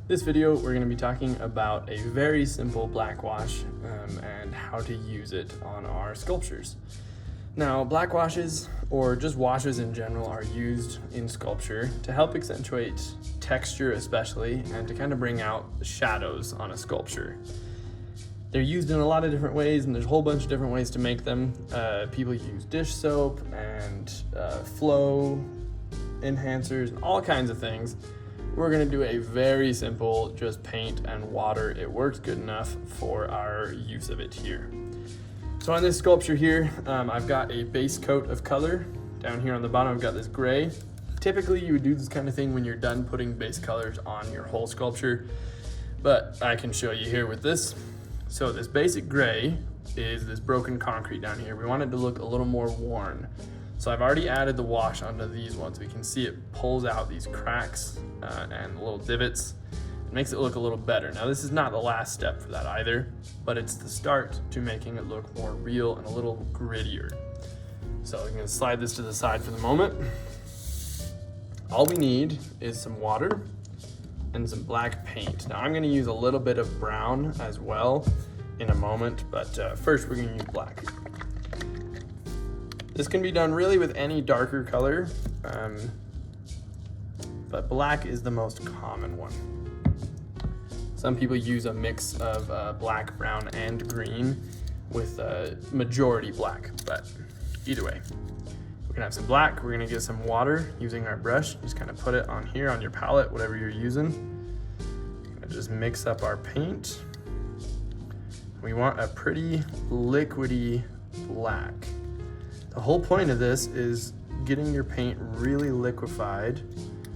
This video, we're going to be talking about a very simple black wash and how to use it on our sculptures. Now, black washes, or just washes in general, are used in sculpture to help accentuate texture especially, and to kind of bring out shadows on a sculpture. They're used in a lot of different ways, and there's a whole bunch of different ways to make them. People use dish soap and flow enhancers and all kinds of things. We're gonna do a very simple, just paint and water. It works good enough for our use of it here. So on this sculpture here, I've got a base coat of color. Down here on the bottom, I've got this gray. Typically, you would do this kind of thing when you're done putting base colors on your whole sculpture, but I can show you here with this. So this basic gray is this broken concrete down here. We want it to look a little more worn. So I've already added the wash onto these ones. We can see it pulls out these cracks and little divots. It makes it look a little better. Now this is not the last step for that either, but it's the start to making it look more real and a little grittier. So I'm gonna slide this to the side for the moment. All we need is some water and some black paint. Now I'm gonna use a little bit of brown as well in a moment, but first we're gonna use black. This can be done really with any darker color, but black is the most common one. Some people use a mix of black, brown, and green with majority black, but either way. We're gonna have some black, we're gonna get some water using our brush. Just kind of put it on here on your palette, whatever you're using. Gonna just mix up our paint. We want a pretty liquidy black. The whole point of this is getting your paint really liquefied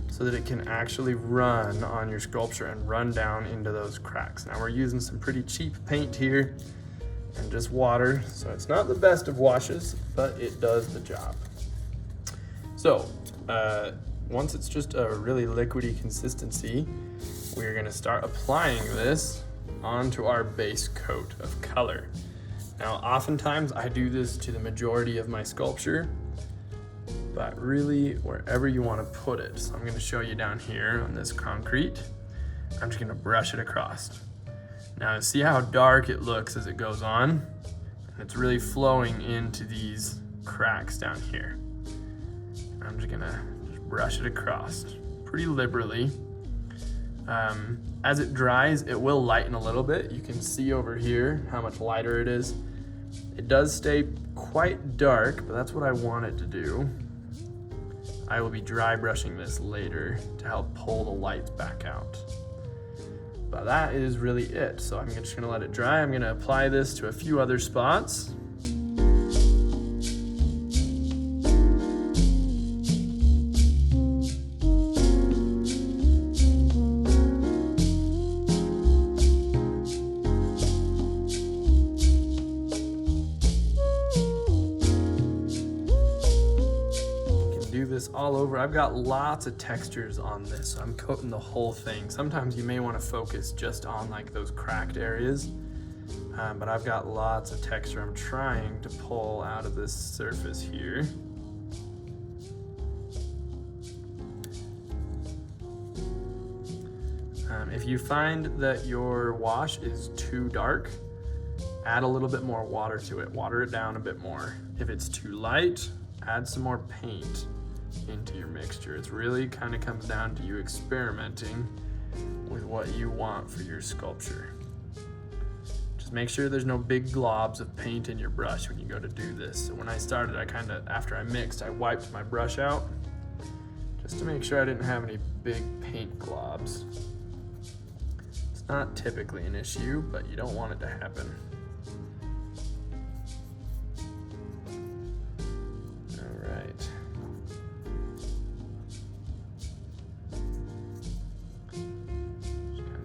so that it can actually run on your sculpture and run down into those cracks. Now we're using some pretty cheap paint here and just water, so it's not the best of washes, but it does the job. So once it's just a really liquidy consistency, we're gonna start applying this onto our base coat of color. Now, oftentimes I do this to the majority of my sculpture, but really wherever you want to put it. So I'm going to show you down here on this concrete. I'm just going to brush it across. Now, see how dark it looks as it goes on? And it's really flowing into these cracks down here. I'm just going to brush it across pretty liberally. As it dries, it will lighten a little bit. You can see over here how much lighter it is. It does stay quite dark, but that's what I want it to do. I will be dry brushing this later to help pull the lights back out. But that is really it. So I'm just gonna let it dry. I'm gonna apply this to a few other spots. Do this all over. I've got lots of textures on this, so I'm coating the whole thing. Sometimes you may want to focus just on like those cracked areas, but I've got lots of texture I'm trying to pull out of this surface here. If you find that your wash is too dark, add a little bit more water to it. Water it down a bit more. If it's too light, add some more paint into your mixture. It's really kind of comes down to you experimenting with what you want for your sculpture. Just make sure there's no big globs of paint in your brush when you go to do this. So when I started, after I mixed, I wiped my brush out just to make sure I didn't have any big paint globs. It's not typically an issue, but you don't want it to happen.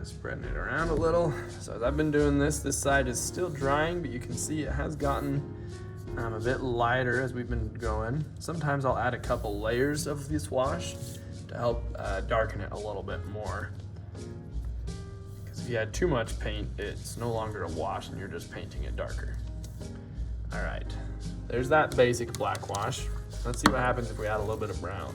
Spreading it around a little. So as I've been doing this side is still drying, but you can see it has gotten a bit lighter as we've been going. Sometimes I'll add a couple layers of this wash to help darken it a little bit more. Because if you add too much paint, it's no longer a wash and you're just painting it darker. All right, there's that basic black wash. Let's see what happens if we add a little bit of brown.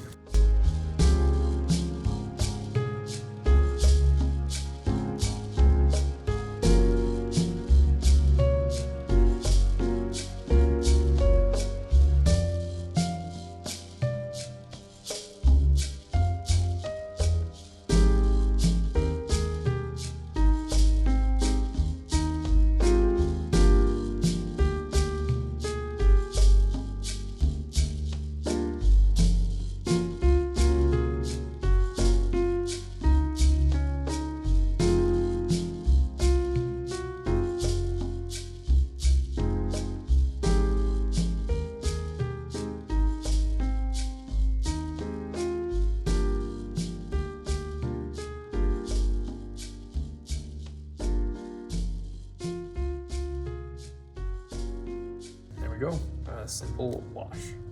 you go, a simple wash.